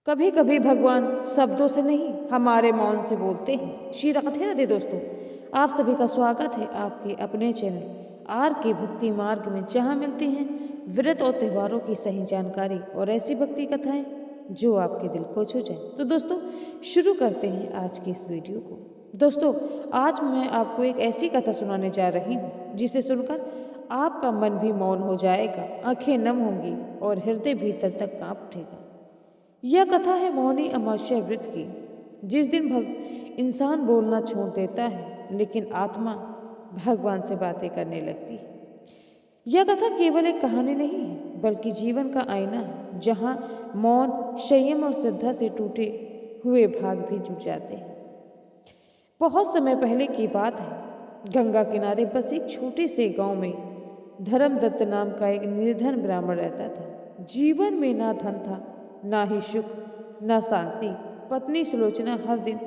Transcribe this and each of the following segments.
कभी कभी भगवान शब्दों से नहीं हमारे मौन से बोलते हैं। श्री राधे राधे दोस्तों, आप सभी का स्वागत है आपके अपने चैनल आर के भक्ति मार्ग में, जहां मिलती हैं व्रत और त्योहारों की सही जानकारी और ऐसी भक्ति कथाएं जो आपके दिल को छू जाए। तो दोस्तों, शुरू करते हैं आज की इस वीडियो को। दोस्तों, आज मैं आपको एक ऐसी कथा सुनाने जा रही हूँ जिसे सुनकर आपका मन भी मौन हो जाएगा, आंखें नम होंगी और हृदय भीतर तक कांप उठेगा। यह कथा है मौनी अमावस्या व्रत की, जिस दिन इंसान बोलना छोड़ देता है लेकिन आत्मा भगवान से बातें करने लगती है। यह कथा केवल एक कहानी नहीं है बल्कि जीवन का आईना है, जहाँ मौन, संयम और श्रद्धा से टूटे हुए भाग भी जुट जाते हैं। बहुत समय पहले की बात है। गंगा किनारे बस एक छोटे से गांव में धर्मदत्त नाम का एक निर्धन ब्राह्मण रहता था। जीवन में ना धन था, ना ही सुख, ना शांति। पत्नी सुलोचना हर दिन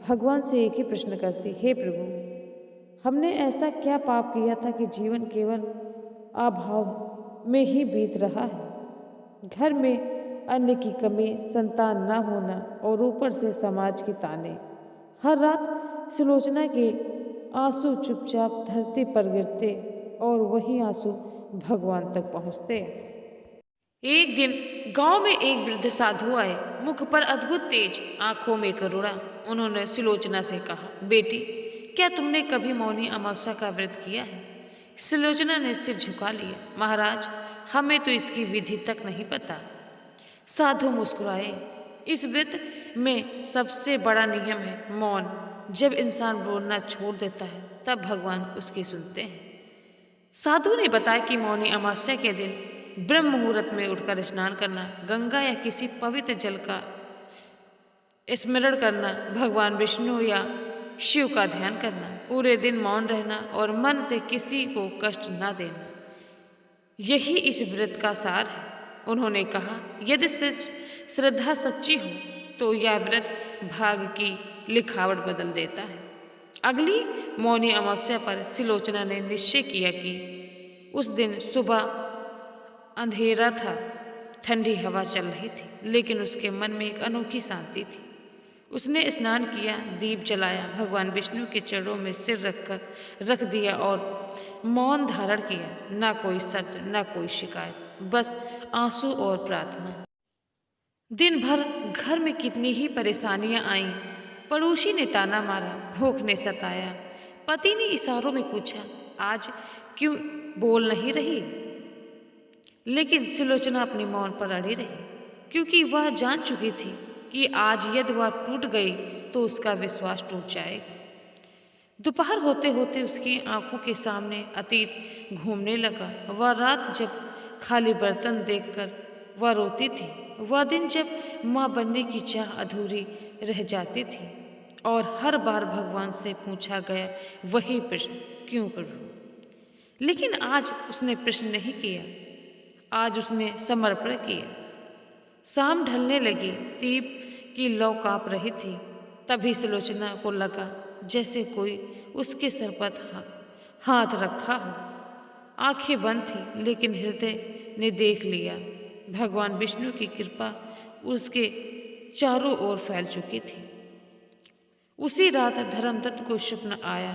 भगवान से एक ही प्रश्न करती, हे प्रभु, हमने ऐसा क्या पाप किया था कि जीवन केवल अभाव में ही बीत रहा है। घर में अन्न की कमी, संतान ना होना और ऊपर से समाज के ताने। हर रात सुलोचना के आंसू चुपचाप धरती पर गिरते और वही आंसू भगवान तक पहुँचते। एक दिन गांव में एक वृद्ध साधु आए, मुख पर अद्भुत तेज, आंखों में करुणा। उन्होंने सुलोचना से कहा, बेटी, क्या तुमने कभी मौनी अमावस्या का व्रत किया है? सुलोचना ने सिर झुका लिया, महाराज, हमें तो इसकी विधि तक नहीं पता। साधु मुस्कुराए, इस व्रत में सबसे बड़ा नियम है मौन। जब इंसान बोलना छोड़ देता है तब भगवान उसकी सुनते हैं। साधु ने बताया कि मौनी अमावस्या के दिन ब्रह्म मुहूर्त में उठकर स्नान करना, गंगा या किसी पवित्र जल का स्मरण करना, भगवान विष्णु या शिव का ध्यान करना, पूरे दिन मौन रहना और मन से किसी को कष्ट न देना, यही इस व्रत का सार है। उन्होंने कहा, यदि श्रद्धा सच्ची हो तो यह व्रत भाग की लिखावट बदल देता है। अगली मौनी अमावस्या पर सुलोचना ने निश्चय किया कि उस दिन सुबह अंधेरा था, ठंडी हवा चल रही थी, लेकिन उसके मन में एक अनोखी शांति थी। उसने स्नान किया, दीप जलाया, भगवान विष्णु के चरणों में सिर रख दिया और मौन धारण किया। ना कोई शब्द, ना कोई शिकायत, बस आंसू और प्रार्थना। दिन भर घर में कितनी ही परेशानियां आईं। पड़ोसी ने ताना मारा, भूख ने सताया, पति ने इशारों में पूछा, आज क्यों बोल नहीं रही? लेकिन सुलोचना अपने मौन पर अड़ी रही, क्योंकि वह जान चुकी थी कि आज यदि वह टूट गई तो उसका विश्वास टूट जाएगा। दोपहर होते होते उसकी आंखों के सामने अतीत घूमने लगा। वह रात जब खाली बर्तन देखकर वह रोती थी, वह दिन जब माँ बनने की चाह अधूरी रह जाती थी और हर बार भगवान से पूछा गया वही प्रश्न, क्यों प्रभु? लेकिन आज उसने प्रश्न नहीं किया, आज उसने समर्पण किया। शाम ढलने लगी, दीप की लौ काँप रही थी। तभी सुलोचना को लगा जैसे कोई उसके सर पर हाथ रखा हो। आंखें बंद थी लेकिन हृदय ने देख लिया। भगवान विष्णु की कृपा उसके चारों ओर फैल चुकी थी। उसी रात धर्मदत्त को स्वप्न आया।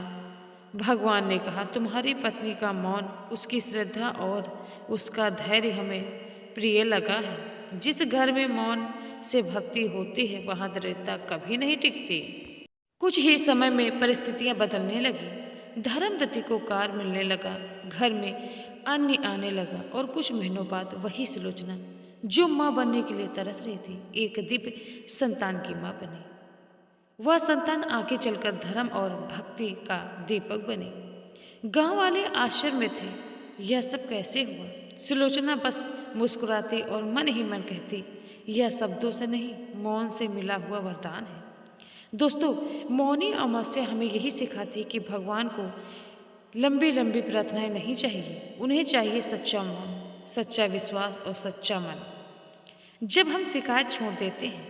भगवान ने कहा, तुम्हारी पत्नी का मौन, उसकी श्रद्धा और उसका धैर्य हमें प्रिय लगा है। जिस घर में मौन से भक्ति होती है वहाँ दृढ़ता कभी नहीं टिकती। कुछ ही समय में परिस्थितियां बदलने लगी। धर्मदत्त को कार मिलने लगा, घर में अन्न आने लगा और कुछ महीनों बाद वही सुलोचना जो माँ बनने के लिए तरस रही थी, एक दिव्य संतान की माँ बनी। वह संतान आगे चलकर धर्म और भक्ति का दीपक बने। गांव वाले आश्चर्य में थे, यह सब कैसे हुआ? सुलोचना बस मुस्कुराती और मन ही मन कहती, यह शब्दों से नहीं, मौन से मिला हुआ वरदान है। दोस्तों, मौनी अमावस्या हमें यही सिखाती है कि भगवान को लंबी लंबी प्रार्थनाएं नहीं चाहिए, उन्हें चाहिए सच्चा मौन, सच्चा विश्वास और सच्चा मन। जब हम शिकायत छोड़ देते हैं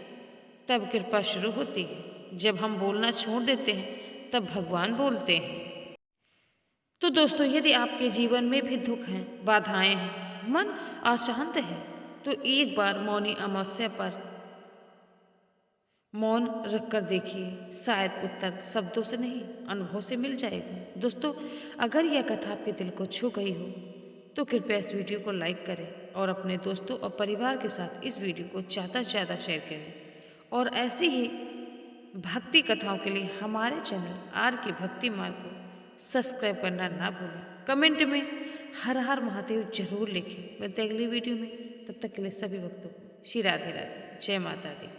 तब कृपा शुरू होती है। जब हम बोलना छोड़ देते हैं तब भगवान बोलते हैं। तो दोस्तों, यदि आपके जीवन में भी दुख हैं, बाधाएं हैं, मन अशांत है, तो एक बार मौनी अमावस्या पर मौन रखकर देखिए, शायद उत्तर शब्दों से नहीं अनुभव से मिल जाएगा। दोस्तों, अगर यह कथा आपके दिल को छू गई हो तो कृपया इस वीडियो को लाइक करें और अपने दोस्तों और परिवार के साथ इस वीडियो को ज़्यादा से ज़्यादा शेयर करें। और ऐसी ही भक्ति कथाओं के लिए हमारे चैनल आर के भक्ति मार्ग को सब्सक्राइब करना ना भूलें। कमेंट में हर हर महादेव जरूर लिखें। मिलते हैं अगली वीडियो में, तब तक के लिए सभी भक्तों को श्री राधे राधे, जय माता दी।